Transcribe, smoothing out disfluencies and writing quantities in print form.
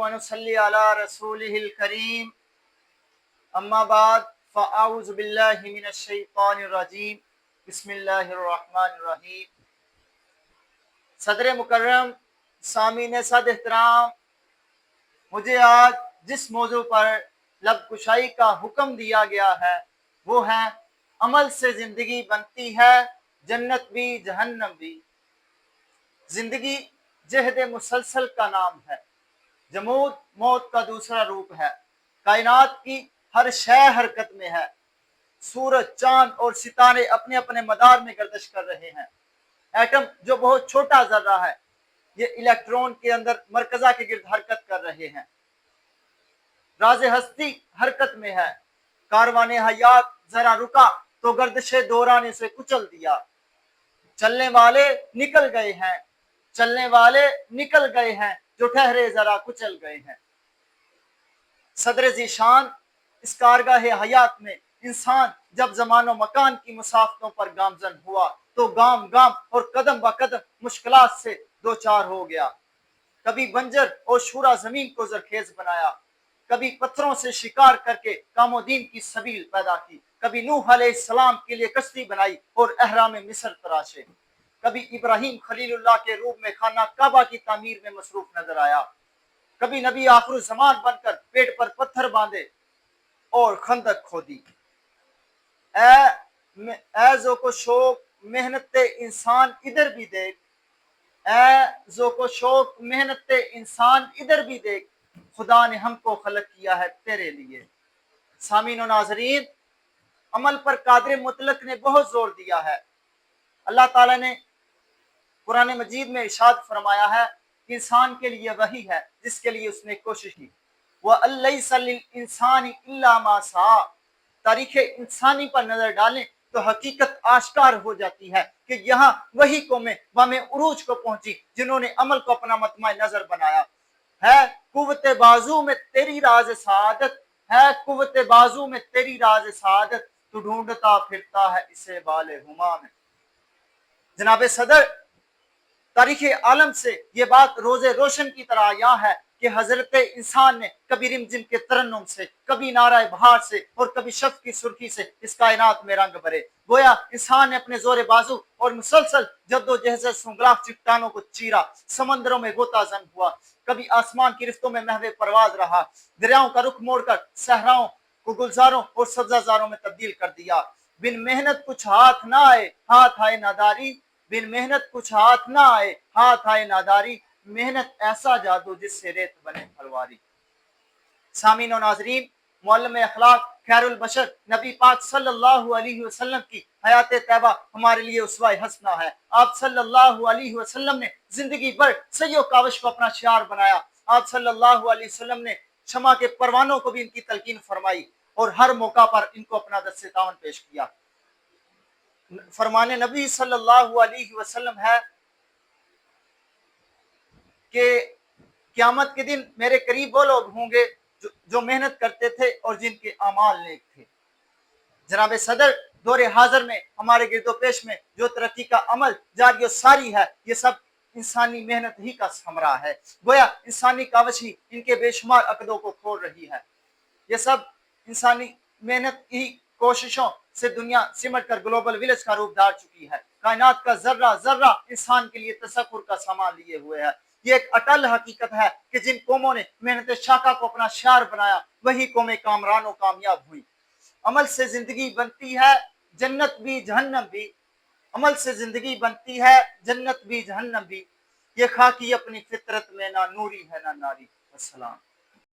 ونصلي على رسوله الكريم اما بعد فاعوذ باللہ من الشیطان الرجیم بسم اللہ الرحمن الرحیم۔ صدر مکرم، سامعین صد احترام، مجھے آج جس موضوع پر لب کشائی کا حکم دیا گیا ہے وہ ہے عمل سے زندگی بنتی ہے، جنت بھی جہنم بھی۔ زندگی جہد مسلسل کا نام ہے، جمود موت کا دوسرا روپ ہے۔ کائنات کی ہر شے حرکت میں ہے، سورج، چاند اور ستارے اپنے اپنے مدار میں گردش کر رہے ہیں۔ ایٹم جو بہت چھوٹا ذرہ ہے، یہ الیکٹرون کے اندر مرکزہ کے گرد حرکت کر رہے ہیں۔ راز ہستی حرکت میں ہے، کاروان حیات ذرا رکا تو گردش دوران سے کچل دیا۔ چلنے والے نکل گئے ہیں، چلنے والے نکل گئے ہیں، جو ٹھہرے ذرا کچل گئے ہیں۔ صدر ذیشان اس کارگاہ حیات میں انسان جب زمان و مکان کی مسافتوں پر گامزن ہوا تو گام گام اور قدم با قدم مشکلات سے دوچار ہو گیا۔ کبھی بنجر اور شورا زمین کو زرخیز بنایا، کبھی پتھروں سے شکار کر کے کام و دین کی سبیل پیدا کی، کبھی نوح علیہ السلام کے لیے کشتی بنائی اور احرام مصر تراشے، کبھی ابراہیم خلیل اللہ کے روپ میں خانہ کعبہ کی تعمیر میں مصروف نظر آیا، کبھی نبی آخر الزمان بن کر پیٹ پر پتھر باندھے اور خندق کھودی۔ اے ذوق و شوق محنت انسان ادھر بھی دیکھ، اے ذوق و شوق محنت انسان ادھر بھی دیکھ، خدا نے ہم کو خلق کیا ہے تیرے لیے۔ سامعین و ناظرین، عمل پر قادر مطلق نے بہت زور دیا ہے۔ اللہ تعالیٰ نے قرآن مجید میں ارشاد فرمایا ہے کہ انسان کے لیے وہی ہے جس کے لیے اس نے کوشش کی۔ وَأَلَّيْسَ لِلْإِنسَانِ إِلَّا مَا سَعَىٰ۔ تاریخ انسانی پر نظر ڈالیں تو حقیقت آشکار ہو جاتی ہے کہ یہاں وہی قومیں بام عروج کو پہنچی جنہوں نے عمل کو اپنا مطمع نظر بنایا۔ ہے قوت بازو میں تیری راز سعادت، ہے قوت بازو میں تیری راز سعادت، تو ڈھونڈتا پھرتا ہے اسے بال ہما میں۔ جناب صدر، تاریخ عالم سے یہ بات روز روشن کی طرح آیا ہے کہ حضرت انسان نے کبھی رمجم کے ترنم سے، کبھی نعرہ بہار سے اور کبھی شفق کی سرخی سے اس کائنات میں رنگ بھرے۔ گویا انسان نے اپنے زور بازو اور مسلسل جد و جہد سے سنگلاخ چٹانوں کو چیرا، سمندروں میں غوطہ زن ہوا، کبھی آسمان کی رفتوں میں محو پرواز رہا، دریاؤں کا رخ موڑ کر صحراؤں کو گلزاروں اور سبزہ زاروں میں تبدیل کر دیا۔ بن محنت کچھ ہاتھ نہ آئے، ہاتھ آئے ناداری، بن محنت کچھ ہاتھ نہ آئے، ہاتھ آئے ناداری، محنت ایسا جادو جس سے ریت بنے پھلواری۔ سامعین و ناظرین، معلم اخلاق خیر البشر نبی پاک صلی اللہ علیہ وسلم کی حیات طیبہ ہمارے لیے اسوہ حسنہ ہے۔ آپ صلی اللہ علیہ وسلم نے زندگی بھر سی و کاوش کو اپنا شعار بنایا۔ آپ صلی اللہ علیہ وسلم نے شمع کے پروانوں کو بھی ان کی تلقین فرمائی اور ہر موقع پر ان کو اپنا دست تعاون پیش کیا۔ فرمان نبی صلی اللہ علیہ وسلم ہے کہ قیامت کے دن میرے قریب وہ لوگ ہوں گے جو محنت کرتے تھے اور جن کے اعمال نیک تھے۔ جناب صدر، دور حاضر میں ہمارے گرد و پیش میں جو ترقی کا عمل جاری و ساری ہے، یہ سب انسانی محنت ہی کا ثمرہ ہے۔ گویا انسانی کاوش ہی ان کے بے شمار عقدوں کو کھول رہی ہے۔ یہ سب انسانی محنت ہی کوششوں سے دنیا سمٹ کر گلوبل ولیج کا روپ دھار چکی ہے۔ کائنات کا ذرہ ذرہ انسان کے لیے تصور کا سامان لیے ہوئے ہے۔ یہ ایک اٹل حقیقت ہے کہ جن قوموں نے محنت شاقہ کو اپنا شعار بنایا وہی قومیں کامران و کامیاب ہوئی۔ عمل سے زندگی بنتی ہے، جنت بھی جہنم بھی۔ عمل سے زندگی بنتی ہے، جنت بھی جہنم بھی۔ یہ خاکی اپنی فطرت میں نہ نوری ہے نہ ناری۔ السلام۔